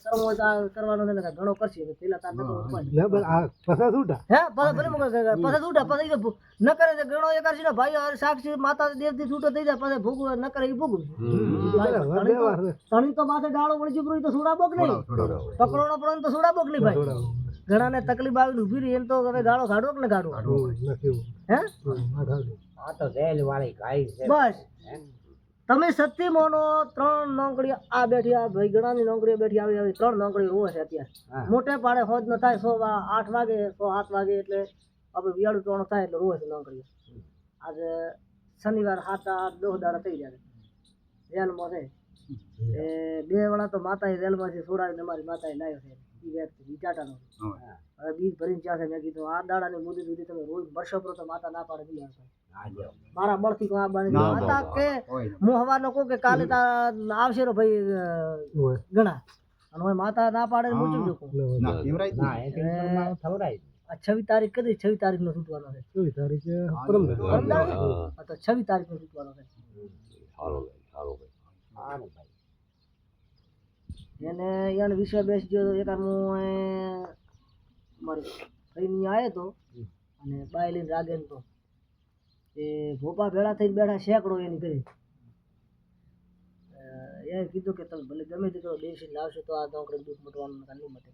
કરવાનો છે ઘણો કરશે પેલા તાર પસા છૂટા હે ભલે પછી છૂટા પછી ન કરે તો ઘણો એ કરશે ને ભાઈ સાક્ષી માતા દેવથી છૂટો થઈ જાય પછી ભૂગ ન કરે એ ભૂગ તણી તો માથે ડાળો વળી ચૂકરું તો છોડા બોક નહીં પકડવાનો પડે તો છોડા બોક નહીં ભાઈ ઘણા ને તકલીફ આવી ઉભી રહી એમ તો હવે ગાળો કાઢો કે ને કાઢો હે આ તો જેલ વાળી ગાય છે બસ તમે સત્ય મોનો 3 નોકરી આ બેઠી આ ભાઈ ગણાની નોકરી બેઠી આવી આવી 3 નોકરી રોવે છે અત્યારે મોટે પાડે હોજ ન થાય 8 વાગે 7 વાગે એટલે હવે વિયાળું ત્રણ થાય એટલે રોવે છે નોકરી આજે શનિવાર 7 8 10 દાડા થઈ જાય રેલમાં છે એ બે વાળા તો માતાએ રેલમાંથી છોડાવીને મારી માતાએ લાવ્યો છે ઈ વ્યક્તિ વિચાટાનો હવે બીજ ભરીને ચાસે મેં કીધું આ દાડાની મુદત સુધી તમે રોજ વર્ષો પર તો માતા ના પાડે નહીં આવતા મારા બળથી કોઈ આ બની માતા કે હું હવાનો કહું કે કાલે આવશે રો ભાઈ ઘણા અને હવે માતા ના પાડે મૂચું જો ના એમ થવરાય 26 તારીખ કદી 26 તારીખ નો છૂટવાનો છે 26 તારીખે પરમ તો 26 તારીખ નો છૂટવાનો છે સારું ભાઈ સારું ભાઈ એને વિશ્વ બેસજો એકાદ હું મારે ભાઈ આવ્યો તો અને બાય લઈને રાગેન તો એ ભોપા ભેળા થઈને બેઠા સેંકડો એની કરી એ કીધું કે તમે ભલે ગમે તે કરો બેસીને લાવશો તો આ નોકરી દુઃખ મટવાનું નહીં મટે